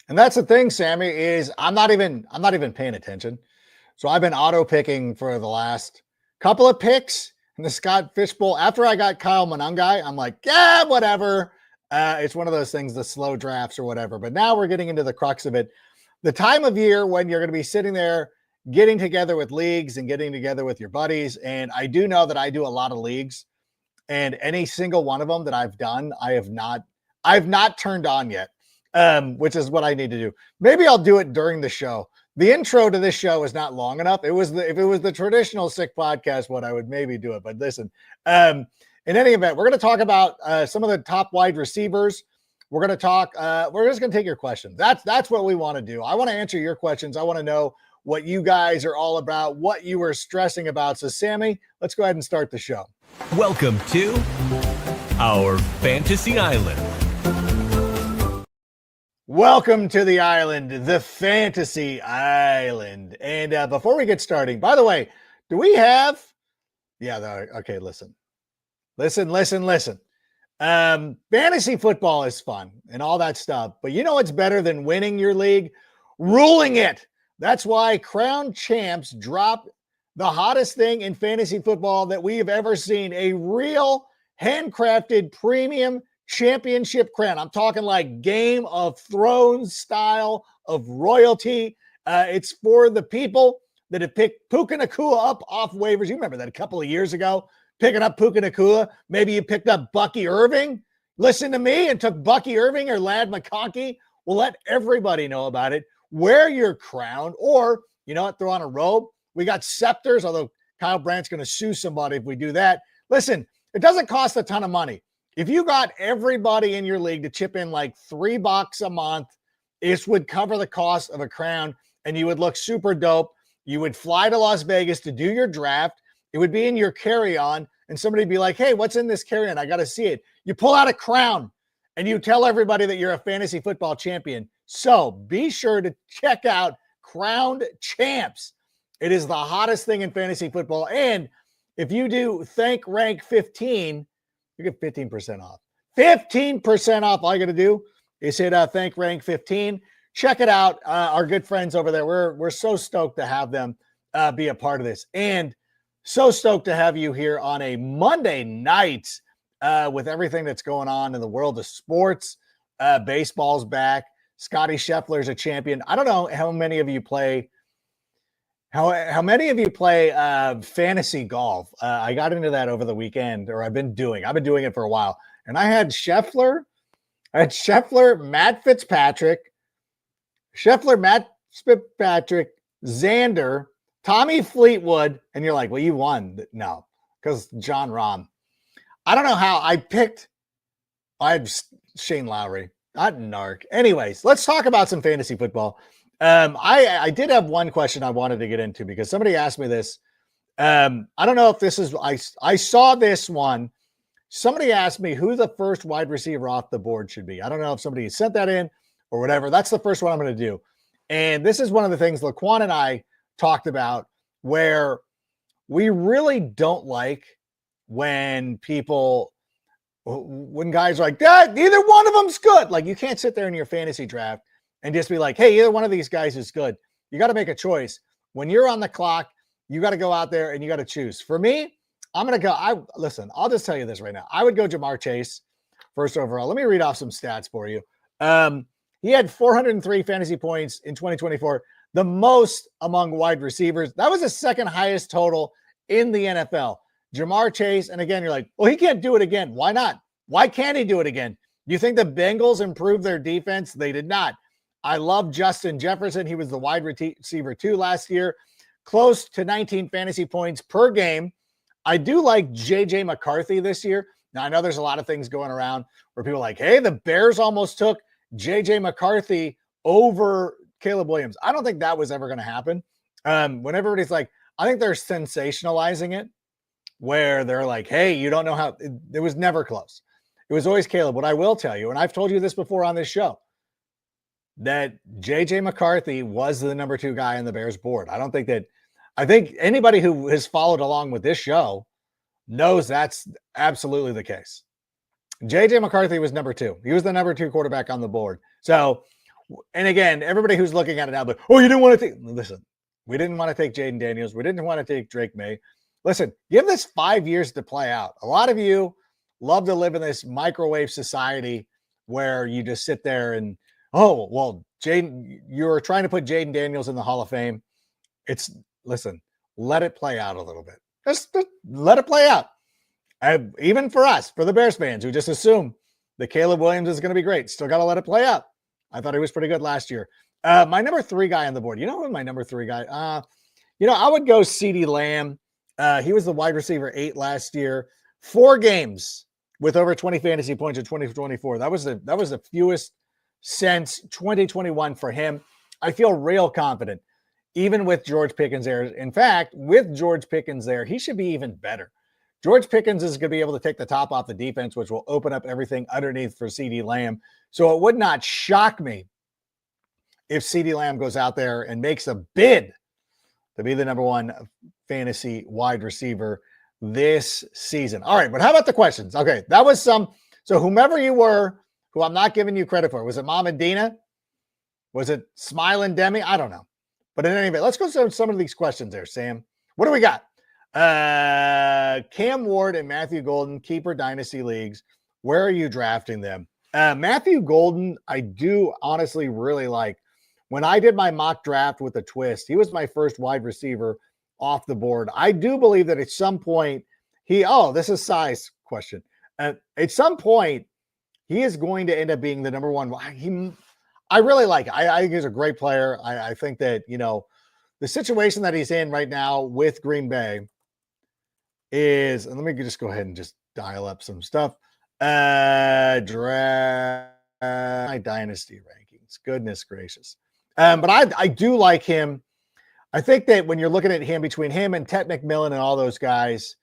And that's the thing, Sammy, is I'm not even paying attention. So I've been auto picking for the last couple of picks in the Scott Fishbowl. After I got Kyle Monangai, I'm like, yeah, whatever. It's one of those things, the slow drafts or whatever. But now we're getting into the crux of it. The time of year when you're going to be sitting there getting together with leagues and getting together with your buddies. And I do know that I do a lot of leagues, and any single one of them that I've done, I've not turned on yet, which is what I need to do. Maybe I'll do it during the show. The intro to this show is not long enough. If it was the traditional Sick Podcast one, I would maybe do it. But listen, in any event, we're going to talk about some of the top wide receivers. We're going to talk. We're just going to take your questions. That's what we want to do. I want to answer your questions. I want to know what you guys are all about, what you were stressing about. So, Sammy, let's go ahead and start the show. Welcome to our Fantasy Island. Welcome to the island, the Fantasy Island. And before we get starting, by the way, do we have? Yeah. Okay. Listen. Fantasy football is fun and all that stuff, but you know what's better than winning your league? Ruling it. That's why Crown Champs dropped the hottest thing in fantasy football that we have ever seen, a real handcrafted premium championship crown. I'm talking like Game of Thrones style of royalty. It's for the people that have picked Puka Nacua up off waivers. You remember that a couple of years ago, picking up Puka Nacua. Maybe you picked up Bucky Irving. Listen to me and took Bucky Irving or Lad McConkey. We'll let everybody know about it. Wear your crown, or you know what, throw on a robe. We got scepters, although Kyle Brandt's going to sue somebody if we do that. Listen, it doesn't cost a ton of money. If you got everybody in your league to chip in like $3 a month, this would cover the cost of a crown, and you would look super dope. You would fly to Las Vegas to do your draft. It would be in your carry-on, and somebody would be like, hey, what's in this carry-on? I got to see it. You pull out a crown, and you tell everybody that you're a fantasy football champion. So be sure to check out Crowned Champs. It is the hottest thing in fantasy football. And if you do Thank Rank 15, you get 15% off. 15% off. All you got to do is hit Thank Rank 15. Check it out. Our good friends over there. We're so stoked to have them be a part of this. And so stoked to have you here on a Monday night with everything that's going on in the world of sports. Baseball's back. Scotty Scheffler's a champion. I don't know how many of you play How many of you play fantasy golf? I got into that over the weekend, or I've been doing it for a while. And I had Scheffler, Matt Fitzpatrick, Xander, Tommy Fleetwood, and you're like, well, you won. No, because John Rahm. I don't know how I had Shane Lowry, not Narc. Anyways, let's talk about some fantasy football. I did have one question I wanted to get into because somebody asked me this. I don't know if this is, I saw this one. Somebody asked me who the first wide receiver off the board should be. I don't know if somebody sent that in or whatever. That's the first one I'm going to do. And this is one of the things Laquan and I talked about, where we really don't like when guys are like, neither one of them's good. Like, you can't sit there in your fantasy draft and just be like, hey, either one of these guys is good. You got to make a choice. When you're on the clock, you got to go out there and you got to choose. For me, I'm going to go. I'll just tell you this right now. I would go Jahmyr Chase first overall. Let me read off some stats for you. He had 403 fantasy points in 2024, the most among wide receivers. That was the second highest total in the NFL. Jahmyr Chase, and again, you're like, well, he can't do it again. Why not? Why can't he do it again? You think the Bengals improved their defense? They did not. I love Justin Jefferson. He was the wide receiver 2 last year, close to 19 fantasy points per game. I do like J.J. McCarthy this year. Now, I know there's a lot of things going around where people are like, hey, the Bears almost took J.J. McCarthy over Caleb Williams. I don't think that was ever going to happen. When everybody's like, I think they're sensationalizing it, where they're like, hey, you don't know how. It was never close. It was always Caleb. What I will tell you, and I've told you this before on this show, that J.J. McCarthy was the number 2 guy on the Bears board. I think anybody who has followed along with this show knows that's absolutely the case. J.J. McCarthy was number 2. He was the number 2 quarterback on the board. So And again, everybody who's looking at it now, but oh, you didn't want to take. Listen, we didn't want to take Jaden Daniels. We didn't want to take Drake May. Listen, give this 5 years to play out. A lot of you love to live in this microwave society where you just sit there and, oh, well, Jaden, you're trying to put Jaden Daniels in the Hall of Fame. Listen, let it play out a little bit. Just let it play out. Even for us, for the Bears fans who just assume that Caleb Williams is going to be great, still got to let it play out. I thought he was pretty good last year. My number 3 guy on the board, you know who my number 3 guy? I would go CeeDee Lamb. He was the wide receiver 8 last year. 4 games with over 20 fantasy points in 2024. That was the fewest since 2021 for him. I feel real confident, even with George Pickens there. In fact, with George Pickens there, he should be even better. George Pickens is going to be able to take the top off the defense, which will open up everything underneath for CeeDee Lamb. So it would not shock me if CeeDee Lamb goes out there and makes a bid to be the number 1 fantasy wide receiver this season. All right, but how about the questions? Okay, that was some. So whomever you were, who I'm not giving you credit for, was it Mama Dina? Was it Smiling Demi? I don't know. But in any event, let's go through some of these questions there, Sam. What do we got? Cam Ward and Matthew Golden, keeper dynasty leagues. Where are you drafting them? Matthew Golden, I do honestly really like. When I did my mock draft with a twist, he was my first wide receiver off the board. I do believe that at some point this is size question. At some point, he is going to end up being the number 1. I really like it. I think he's a great player. I think that, the situation that he's in right now with Green Bay is, and let me just go ahead and just dial up some stuff. Draft my dynasty rankings. Goodness gracious. But I do like him. I think that when you're looking at him, between him and Ted McMillan and all those guys,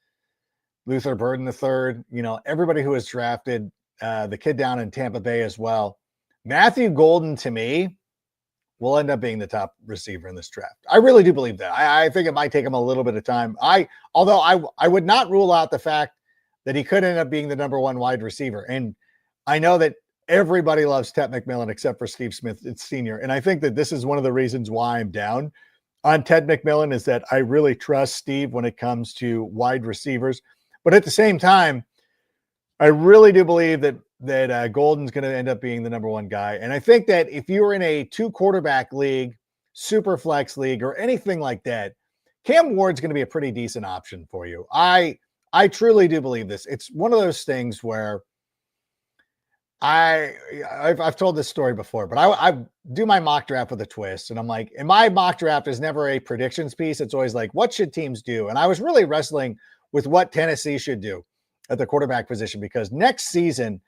Luther Burden III, everybody who has drafted, the kid down in Tampa Bay as well, Matthew Golden, to me, will end up being the top receiver in this draft. I really do believe that. I think it might take him a little bit of time. Although I would not rule out the fact that he could end up being the number 1 wide receiver. And I know that everybody loves Ted McMillan except for Steve Smith Sr. And I think that this is one of the reasons why I'm down on Ted McMillan, is that I really trust Steve when it comes to wide receivers. But at the same time, I really do believe that Golden's going to end up being the number 1 guy. And I think that if you were in a 2-quarterback league, super flex league, or anything like that, Cam Ward's going to be a pretty decent option for you. I truly do believe this. It's one of those things where I've told this story before, but I do my mock draft with a twist. And I'm like, and my mock draft is never a predictions piece. It's always like, what should teams do? And I was really wrestling with what Tennessee should do at the quarterback position, because next season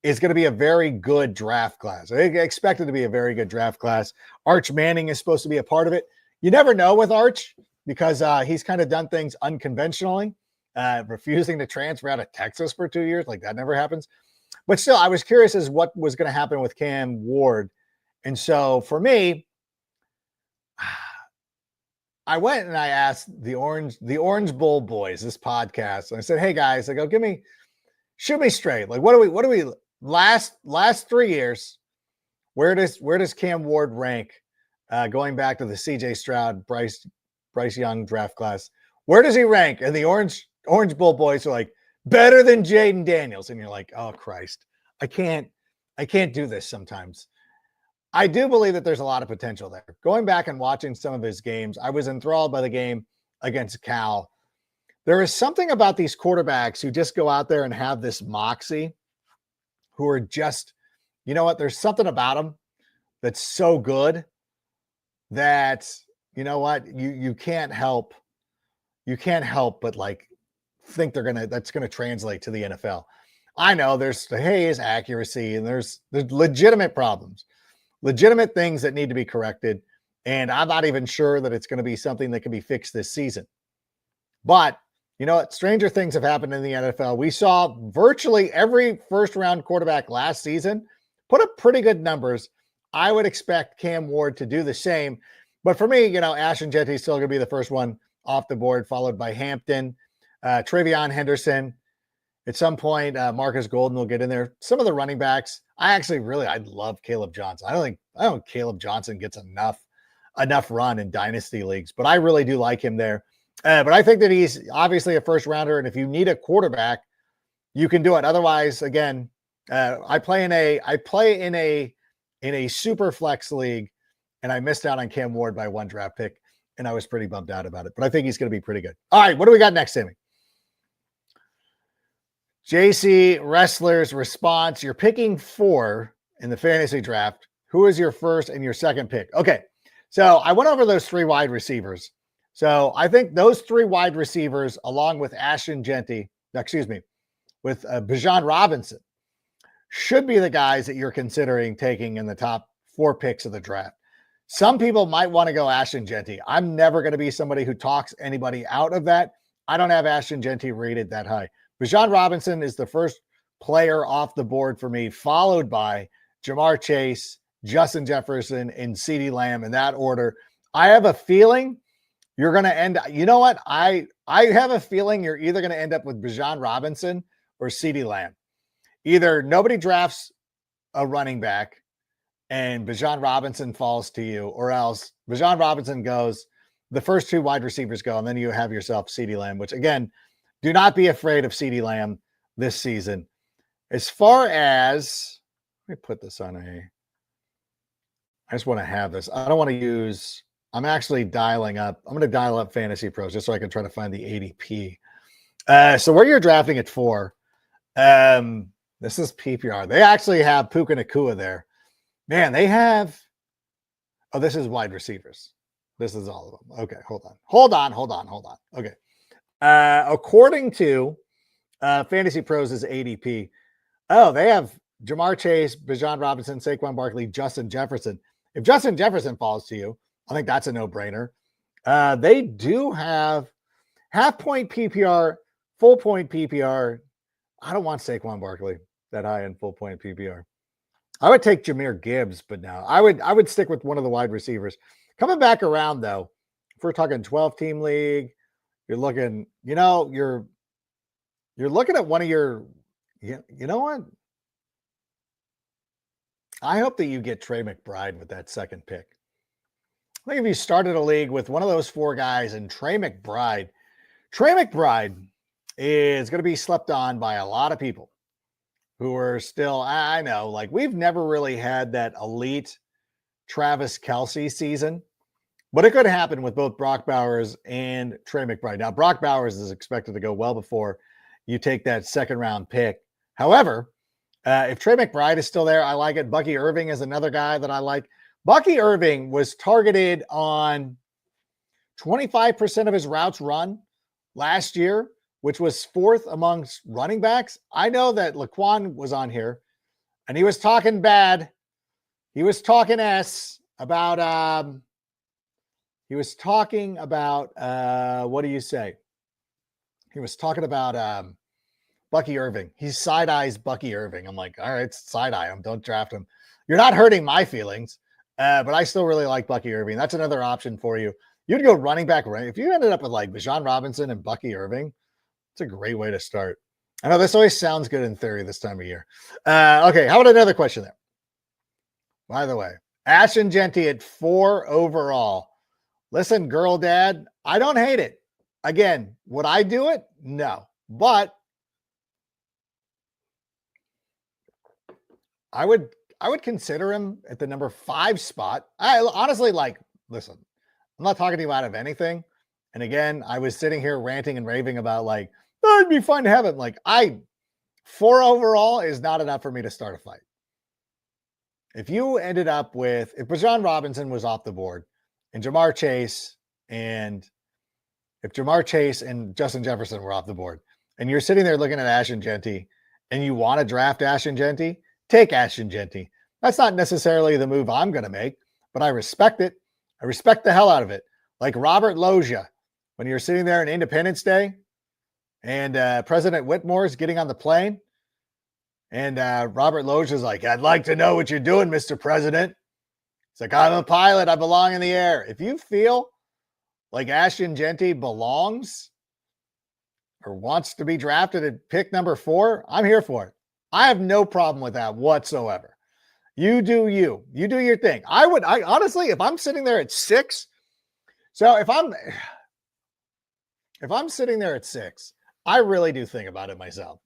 is going to be a very good draft class. I expect it to be a very good draft class. Arch Manning is supposed to be a part of it. You never know with Arch, because he's kind of done things unconventionally, refusing to transfer out of Texas for 2 years. Like, that never happens. But still, I was curious as what was going to happen with Cam Ward. And so for me, I went and I asked the Orange Bowl boys, this podcast, and I said, hey guys, I go, shoot me straight. Like, what do we last 3 years, where does Cam Ward rank, going back to the CJ Stroud, Bryce Young draft class? Where does he rank? And the Orange Bowl boys are like, better than Jaden Daniels. And you're like, oh Christ, I can't do this sometimes. I do believe that there's a lot of potential there. Going back and watching some of his games, I was enthralled by the game against Cal. There is something about these quarterbacks who just go out there and have this moxie, who are just, you know what, there's something about them that's so good that, you know what, you can't help but like think that's gonna translate to the NFL. I know there's his accuracy, and there's legitimate problems, legitimate things that need to be corrected. And I'm not even sure that it's going to be something that can be fixed this season. But you know what? Stranger things have happened in the NFL. We saw virtually every first round quarterback last season put up pretty good numbers. I would expect Cam Ward to do the same. But for me, Ashton Jeanty is still going to be the first one off the board, followed by Hampton, Travion Henderson, At some point, Marcus Golden will get in there. Some of the running backs, I love Caleb Johnson. I don't think Caleb Johnson gets enough run in dynasty leagues, but I really do like him there. But I think that he's obviously a first rounder, and if you need a quarterback, you can do it. Otherwise, again, I play in a super flex league, and I missed out on Cam Ward by 1 draft pick, and I was pretty bummed out about it. But I think he's going to be pretty good. All right, what do we got next, Sammy? JC Wrestler's response. You're picking 4 in the fantasy draft. Who is your first and your second pick? Okay, so I went over those 3 wide receivers. So I think those 3 wide receivers, along with Ashton Jeanty, with Bijan Robinson, should be the guys that you're considering taking in the top 4 picks of the draft. Some people might want to go Ashton Jeanty. I'm never going to be somebody who talks anybody out of that. I don't have Ashton Jeanty rated that high. Bijan Robinson is the first player off the board for me, followed by Ja'Marr Chase, Justin Jefferson, and CeeDee Lamb in that order. I have a feeling you're going to end, you know what? I have a feeling you're either going to end up with Bijan Robinson or CeeDee Lamb. Either nobody drafts a running back and Bijan Robinson falls to you, or else Bijan Robinson goes, the first 2 wide receivers go, and then you have yourself CeeDee Lamb, which again, do not be afraid of CeeDee Lamb this season. As far as, let me put this on I just want to have this. I don't want to use, I'm actually dialing up. I'm going to dial up Fantasy Pros just so I can try to find the ADP. So where you're drafting at 4, this is PPR. They actually have Puka Nacua there. Man, they have, this is wide receivers. This is all of them. Okay, hold on. Okay. According to Fantasy Pros' ADP, they have Ja'Marr Chase, Bijan Robinson, Saquon Barkley, Justin Jefferson. If Justin Jefferson falls to you, I think that's a no-brainer. They do have half-point PPR, full-point PPR. I don't want Saquon Barkley that high in full-point PPR. I would take Jahmyr Gibbs, but no. I would stick with one of the wide receivers. Coming back around, though, if we're talking 12-team league, you're looking, you're looking at one of your, you know what? I hope that you get Trey McBride with that second pick. I think if you started a league with one of those 4 guys and Trey McBride is going to be slept on by a lot of people who are still, I know, like we've never really had that elite Travis Kelce season. But it could happen with both Brock Bowers and Trey McBride. Now, Brock Bowers is expected to go well before you take that second-round pick. However, if Trey McBride is still there, I like it. Bucky Irving is another guy that I like. Bucky Irving was targeted on 25% of his routes run last year, which was 4th amongst running backs. I know that Laquan was on here, and he was talking bad. He was talking about what do you say? He was talking about Bucky Irving. He side-eyes Bucky Irving. I'm like, all right, side-eye him. Don't draft him. You're not hurting my feelings, but I still really like Bucky Irving. That's another option for you. You'd go running back, right? If you ended up with like Bijan Robinson and Bucky Irving, it's a great way to start. I know this always sounds good in theory this time of year. Okay, how about another question there? By the way, Ashton Jeanty at 4 overall. Listen, girl dad, I don't hate it. Again, would I do it? No. But I would consider him at the number 5 spot. I honestly, listen, I'm not talking to you out of anything. And again, I was sitting here ranting and raving about it'd be fun to have him. 4 overall is not enough for me to start a fight. If Bijan Robinson was off the board, and Ja'Marr Chase and Justin Jefferson were off the board, and you're sitting there looking at Ashton Jeanty, and you want to draft Ashton Jeanty, take Ashton Jeanty. That's not necessarily the move I'm going to make, but I respect it. I respect the hell out of it. Like Robert Loggia, when you're sitting there on Independence Day, and President Whitmore's getting on the plane, and Robert Loggia's like, "I'd like to know what you're doing, Mr. President." It's like, "I'm a pilot. I belong in the air." If you feel like Ashton Jeanty belongs or wants to be drafted at pick number 4, I'm here for it. I have no problem with that whatsoever. You do you. You do your thing. I honestly, if I'm sitting there at 6, so if I'm sitting there at 6, I really do think about it myself.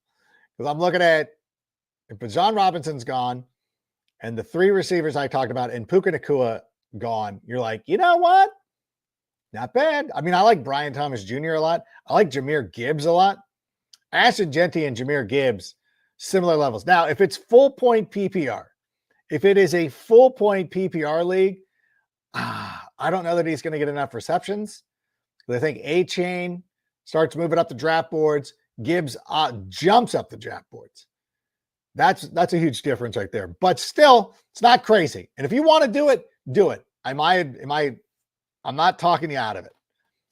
Because I'm looking at, if Bijan Robinson's gone and the 3 receivers I talked about and Puka Nacua gone, you're like, you know what? Not bad. I mean, I like Brian Thomas Jr. a lot. I like Jahmyr Gibbs a lot. Ashton, Jeanty, and Jahmyr Gibbs, similar levels. Now, if it's full point PPR, if it is a full point PPR league, I don't know that he's going to get enough receptions. I think A-Chain starts moving up the draft boards. Gibbs jumps up the draft boards. That's a huge difference right there. But still, it's not crazy. And if you want to do it, do it. I'm not talking you out of it.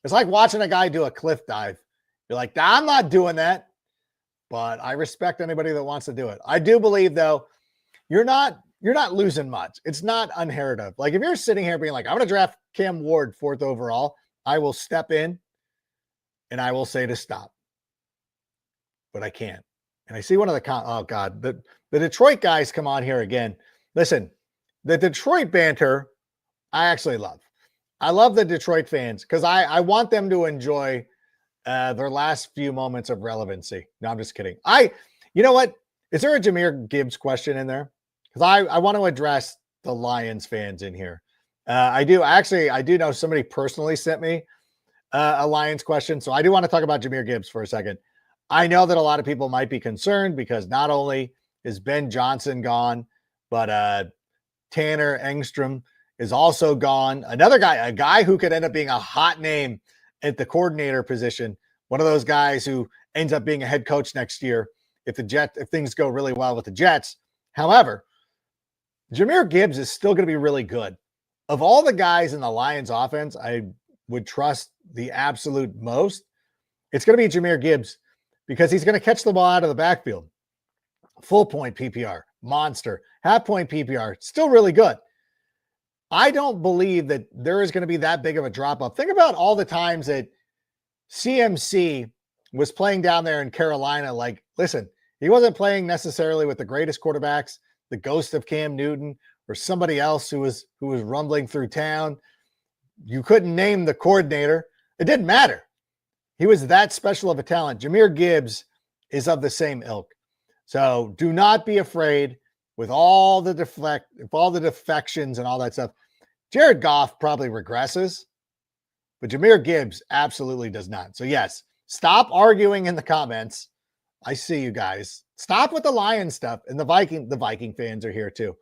It's like watching a guy do a cliff dive. You're like, I'm not doing that. But I respect anybody that wants to do it. I do believe, though, you're not losing much. It's not unheard of. Like, if you're sitting here being like, I'm going to draft Cam Ward 4th overall, I will step in and I will say to stop. But I can't. And I see one of the Detroit guys come on here again. Listen, the Detroit banter, I actually love. I love the Detroit fans because I want them to enjoy their last few moments of relevancy. No, I'm just kidding. You know what? Is there a Jahmyr Gibbs question in there? Because I want to address the Lions fans in here. I do know somebody personally sent me a Lions question. So I do want to talk about Jahmyr Gibbs for a second. I know that a lot of people might be concerned because not only is Ben Johnson gone, but Tanner Engstrom is also gone. Another guy, a guy who could end up being a hot name at the coordinator position. One of those guys who ends up being a head coach next year if things go really well with the Jets. However, Jahmyr Gibbs is still going to be really good. Of all the guys in the Lions offense, I would trust the absolute most. It's going to be Jahmyr Gibbs because he's going to catch the ball out of the backfield. Full point PPR, monster. Half point PPR, still really good. I don't believe that there is going to be that big of a drop off. Think about all the times that CMC was playing down there in Carolina. Like, listen, he wasn't playing necessarily with the greatest quarterbacks, the ghost of Cam Newton or somebody else who was rumbling through town. You couldn't name the coordinator. It didn't matter. He was that special of a talent. Jahmyr Gibbs is of the same ilk. So do not be afraid with all the defections and all that stuff. Jared Goff probably regresses, but Jahmyr Gibbs absolutely does not. So yes, stop arguing in the comments. I see you guys. Stop with the Lions stuff. And the Viking fans are here too.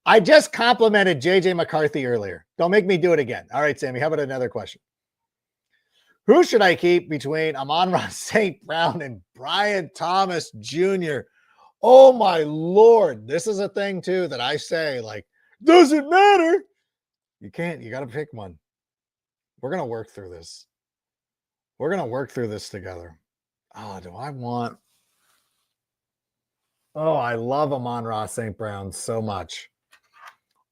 I just complimented JJ McCarthy earlier. Don't make me do it again. All right, Sammy, how about another question? Who should I keep between Amon-Ra St. Brown and Brian Thomas Jr.? Oh my Lord. This is a thing too that I say, like, doesn't matter. You got to pick one. We're going to work through this. We're going to work through this together. Oh, I love Amon-Ra St. Brown so much.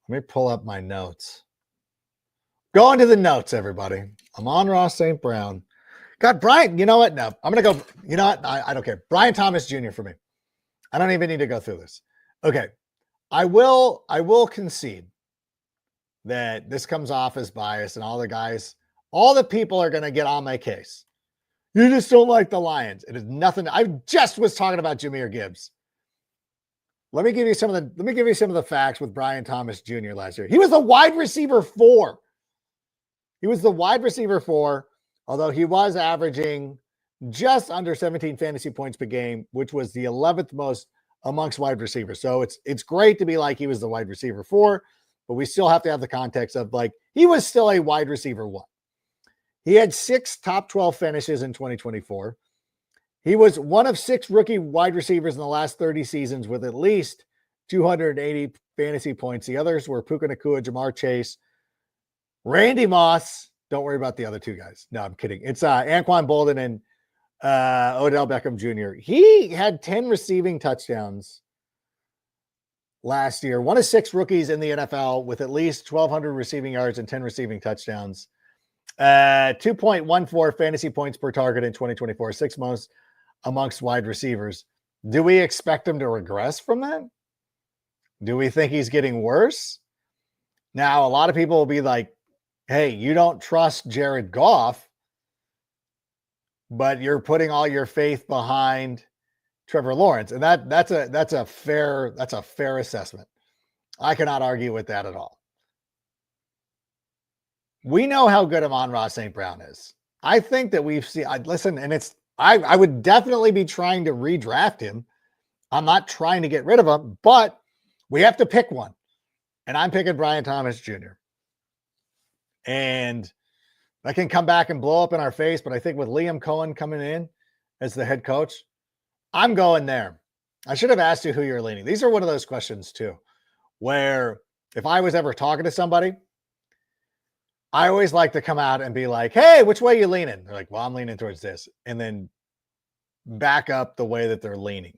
Let me pull up my notes. Go into the notes, everybody. Amon-Ra St. Brown. God, Brian, you know what? No, I'm going to go. You know what? I don't care. Brian Thomas Jr. for me. I don't even need to go through this. Okay. I will concede that this comes off as bias and all the people are going to get on my case. You just don't like the Lions. It is nothing. I just was talking about Jahmyr Gibbs. Let me give you some of the facts with Brian Thomas Jr. last year. He was the wide receiver 4. Although he was averaging just under 17 fantasy points per game, which was the 11th most amongst wide receivers. So it's great to be like he was the wide receiver 4, but we still have to have the context of like he was still a wide receiver 1. He had 6 top 12 finishes in 2024. He was one of 6 rookie wide receivers in the last 30 seasons with at least 280 fantasy points. The others were Puka Nacua, Jamar Chase, Randy Moss. Don't worry about the other 2 guys. No, I'm kidding. It's Anquan Bolden and Odell Beckham Jr. He had 10 receiving touchdowns last year. One of 6 rookies in the NFL with at least 1,200 receiving yards and 10 receiving touchdowns. 2.14 fantasy points per target in 2024, sixth most amongst wide receivers. Do we expect him to regress from that? Do we think he's getting worse? Now, a lot of people will be like, hey, you don't trust Jared Goff, but you're putting all your faith behind Trevor Lawrence. And that's a fair assessment. I cannot argue with that at all. We know how good Amon-Ra St. Brown is. I think that we've seen, listen, and I would definitely be trying to redraft him. I'm not trying to get rid of him, but we have to pick one. And I'm picking Brian Thomas Jr. And that can come back and blow up in our face, but I think with Liam Cohen coming in as the head coach, I'm going there. I should have asked you who you're leaning. These are one of those questions too, where if I was ever talking to somebody, I always like to come out and be like, hey, which way are you leaning? They're like, well, I'm leaning towards this. And then back up the way that they're leaning.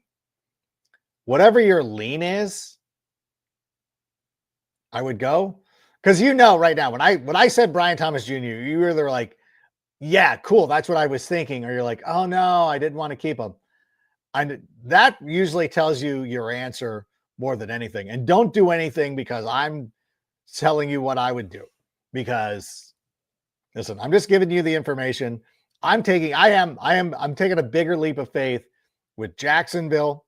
Whatever your lean is, I would go. Because right now, when I said Brian Thomas Jr., you were either like, yeah, cool, that's what I was thinking. Or you're like, oh no, I didn't want to keep him. That usually tells you your answer more than anything. And don't do anything because I'm telling you what I would do. Because listen, I'm just giving you the information. I'm taking a bigger leap of faith with Jacksonville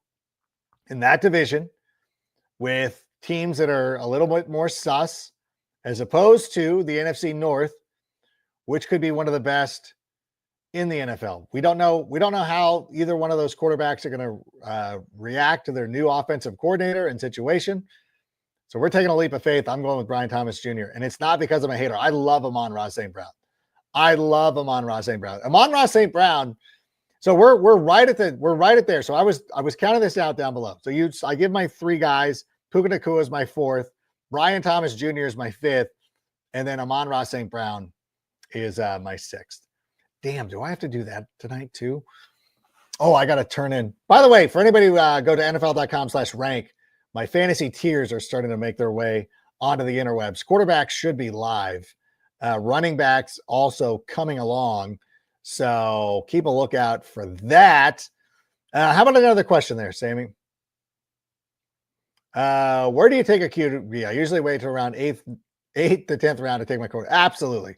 in that division, with teams that are a little bit more sus, as opposed to the NFC North, which could be one of the best in the NFL. We don't know how either one of those quarterbacks are going to react to their new offensive coordinator and situation. So we're taking a leap of faith. I'm going with Brian Thomas Jr. And it's not because I'm a hater. I love Amon-Ra St. Brown. Amon-Ra St. Brown. So we're right at there. So I was counting this out down below. So I give my three guys. Puka Nacua is my fourth. Brian Thomas Jr. is my fifth. And then Amon-Ra St. Brown is my sixth. Damn, do I have to do that tonight too? Oh, I got to turn in. By the way, for anybody who go to NFL.com/rank, my fantasy tiers are starting to make their way onto the interwebs. Quarterbacks should be live. Running backs also coming along. So keep a lookout for that. How about another question there, Sammy? Where do you take a QB? I usually wait till around 8th to 10th round to take my quarterback. Absolutely.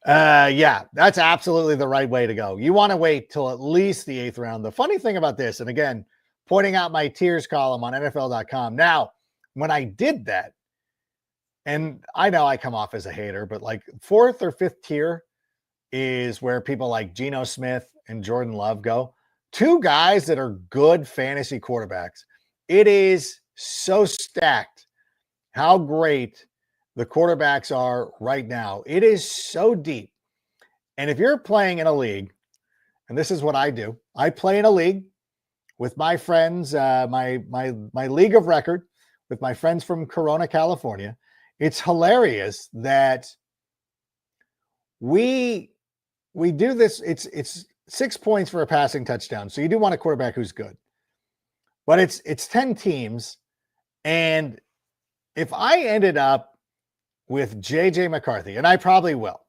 Yeah, that's absolutely the right way to go. You want to wait till at least the 8th round. The funny thing about this, and again, pointing out my tiers column on NFL.com. Now, when I did that, and I know I come off as a hater, but like 4th or 5th tier is where people like Geno Smith and Jordan Love go. Two guys that are good fantasy quarterbacks. It is so stacked how great the quarterbacks are right now. It is so deep. And if you're playing in a league, and this is what I do, I play in a league with my friends, my league of record with my friends from Corona, California. It's hilarious that we do this. It's 6 points for a passing touchdown. So you do want a quarterback who's good, but it's 10 teams. And if I ended up with JJ McCarthy, and I probably will,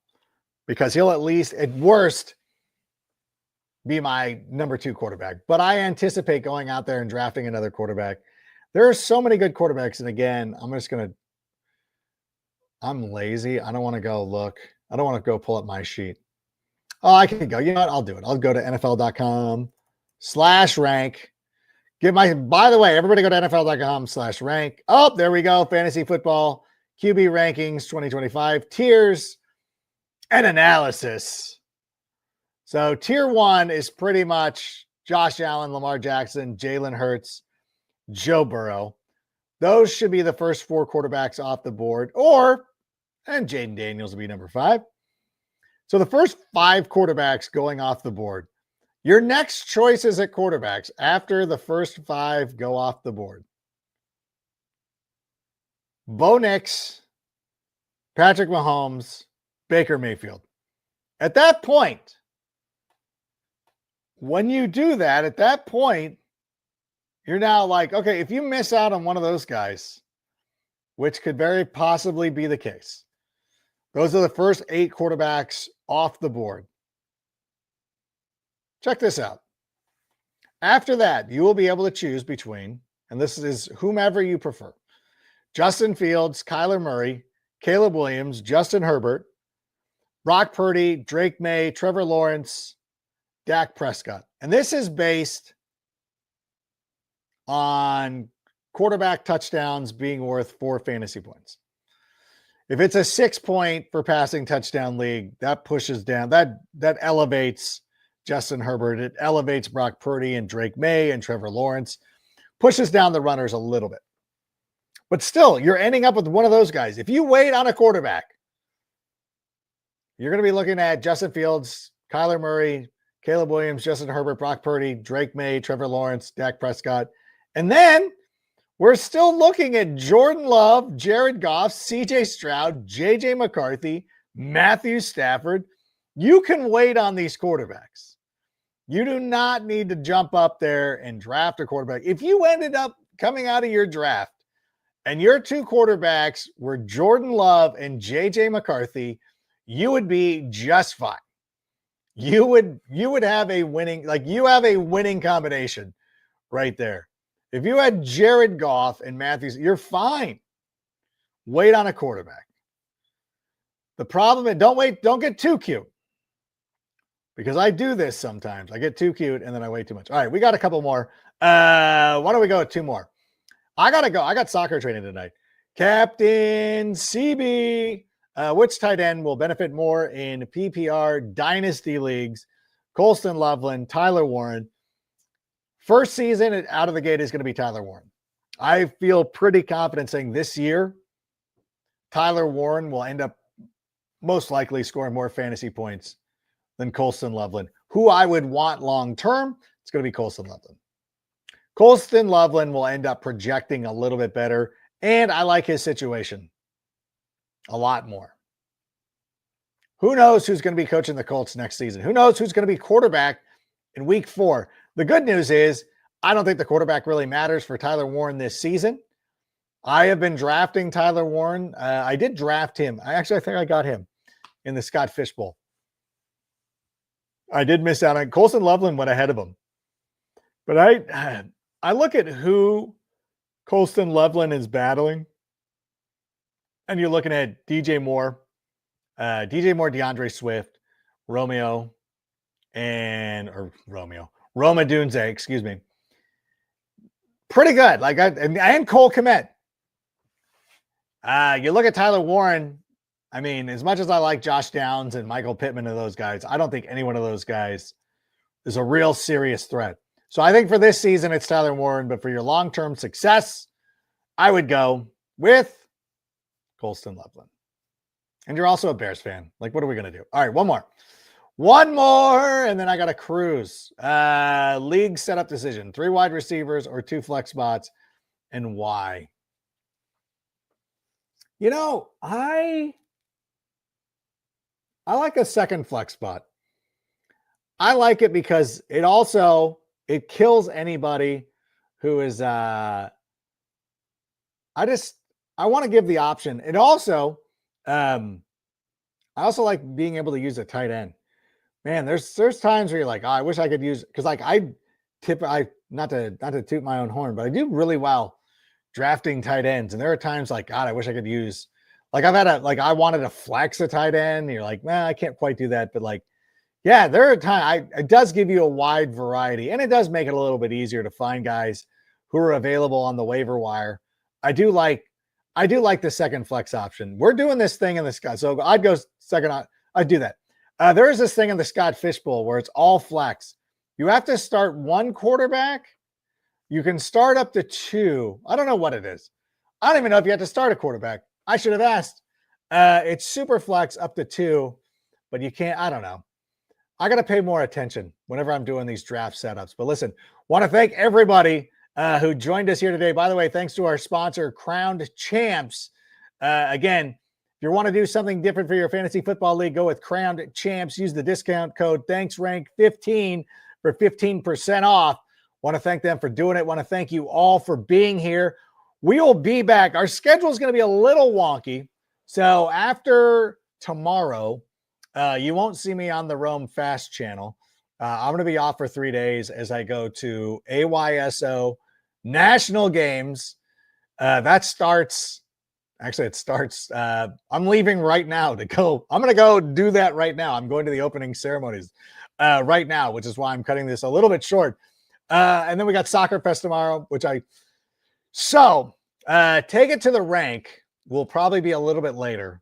because he'll at least at worst be my number 2 quarterback, but I anticipate going out there and drafting another quarterback. There are so many good quarterbacks. And again, I'm lazy. I don't want to go look. I don't want to go pull up my sheet. Oh, I can go. You know what? I'll do it. I'll go to NFL.com/rank. By the way, everybody go to NFL.com/rank. Oh, there we go. Fantasy football, QB rankings 2025, tiers and analysis. So tier 1 is pretty much Josh Allen, Lamar Jackson, Jalen Hurts, Joe Burrow. Those should be the first 4 quarterbacks off the board, and Jaden Daniels will be number 5. So the first 5 quarterbacks going off the board. Your next choices at quarterbacks after the first 5 go off the board: Bo Nix, Patrick Mahomes, Baker Mayfield. At that point, when you do that, at that point, you're now like, okay, if you miss out on one of those guys, which could very possibly be the case, Those are the first 8 quarterbacks off the board. Check this out. After that, you will be able to choose between, and this is whomever you prefer, Justin Fields, Kyler Murray, Caleb Williams, Justin Herbert, Brock Purdy, Drake May, Trevor Lawrence, Dak Prescott. And this is based on quarterback touchdowns being worth 4 fantasy points. If it's a 6-point for passing touchdown league, that pushes down, that elevates Justin Herbert. It elevates Brock Purdy and Drake May and Trevor Lawrence, pushes down the runners a little bit. But still, you're ending up with one of those guys. If you wait on a quarterback, you're going to be looking at Justin Fields, Kyler Murray, Caleb Williams, Justin Herbert, Brock Purdy, Drake May, Trevor Lawrence, Dak Prescott. And then we're still looking at Jordan Love, Jared Goff, CJ Stroud, JJ McCarthy, Matthew Stafford. You can wait on these quarterbacks. You do not need to jump up there and draft a quarterback. If you ended up coming out of your draft and your 2 quarterbacks were Jordan Love and JJ McCarthy, you would be just fine. You would have a winning, like you have a winning combination right there. If you had Jared Goff and Matthews, you're fine. Wait on a quarterback. The problem is don't get too cute. Because I do this sometimes. I get too cute and then I wait too much. All right, we got a couple more. Why don't we go with 2 more? I got to go. I got soccer training tonight. Captain CB. Which tight end will benefit more in PPR Dynasty leagues? Colston Loveland, Tyler Warren. First season out of the gate is going to be Tyler Warren. I feel pretty confident saying this year, Tyler Warren will end up most likely scoring more fantasy points than Colston Loveland. Who I would want long-term, it's going to be Colston Loveland. Colston Loveland will end up projecting a little bit better, and I like his situation a lot more. Who knows who's going to be coaching the Colts next season? Who knows who's going to be quarterback in week 4? The good news is I don't think the quarterback really matters for Tyler Warren this season. I have been drafting Tyler Warren. I did draft him. I think I got him in the Scott Fish Bowl. I did miss out on Colston Loveland went ahead of him. But I look at who Colston Loveland is battling. And you're looking at DJ Moore, DeAndre Swift, Roma Dunze, excuse me. Pretty good. And Cole Kmet. You look at Tyler Warren. I mean, as much as I like Josh Downs and Michael Pittman and those guys, I don't think any one of those guys is a real serious threat. So I think for this season, it's Tyler Warren. But for your long-term success, I would go with Colston Loveland. And you're also a Bears fan. Like, what are we going to do? All right, one more, and then I got to cruise. League setup decision: 3 wide receivers or 2 flex spots, and why? You know, I like a second flex spot. I like it because it kills anybody who is I want to give the option. And also, I also like being able to use a tight end. Man, there's times where you're like, oh, I wish I could use, because like not to toot my own horn, but I do really well drafting tight ends. And there are times like, God, I wish I could use, like I wanted to flex a tight end. And you're like, I can't quite do that. But like, yeah, there are times it does give you a wide variety, and it does make it a little bit easier to find guys who are available on the waiver wire. I do like the second flex option. We're doing this thing in the Scott. So I'd go second. I'd do that. There is this thing in the Scott Fish Bowl where it's all flex. You have to start 1 quarterback. You can start up to 2. I don't know what it is. I don't even know if you have to start a quarterback. I should have asked. It's super flex up to 2, but you can't. I don't know. I got to pay more attention whenever I'm doing these draft setups. But listen, want to thank everybody who joined us here today. By the way, thanks to our sponsor, Crowned Champs. Again, if you want to do something different for your fantasy football league, go with Crowned Champs. Use the discount code ThanksRank15 for 15% off. Want to thank them for doing it. Want to thank you all for being here. We will be back. Our schedule is going to be a little wonky. So after tomorrow, you won't see me on the Rome Fast channel. I'm going to be off for 3 days as I go to AYSO National Games. That starts. Actually, it starts. I'm leaving right now to go. I'm going to go do that right now. I'm going to the opening ceremonies right now, which is why I'm cutting this a little bit short. And then we got Soccer Fest tomorrow, take it to the rank will probably be a little bit later.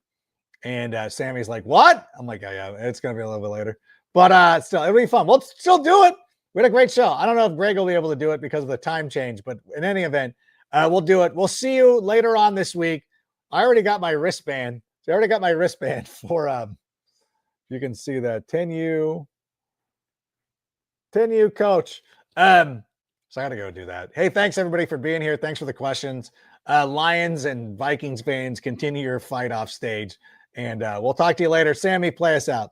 And Sammy's like, what? I'm like, yeah, it's going to be a little bit later. But still, it'll be fun. We'll still do it. We had a great show. I don't know if Greg will be able to do it because of the time change, but in any event, we'll do it. We'll see you later on this week. I already got my wristband. So I already got my wristband for, you can see that 10U coach. So I got to go do that. Hey, thanks everybody for being here. Thanks for the questions. Lions and Vikings fans, continue your fight off stage. And we'll talk to you later. Sammy, play us out.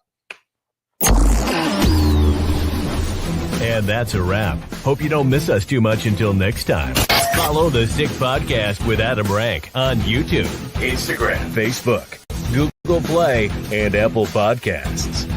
And that's a wrap. Hope you don't miss us too much until next time. Follow the Sick Podcast with Adam Rank on YouTube, Instagram, Facebook, Google Play, and Apple Podcasts.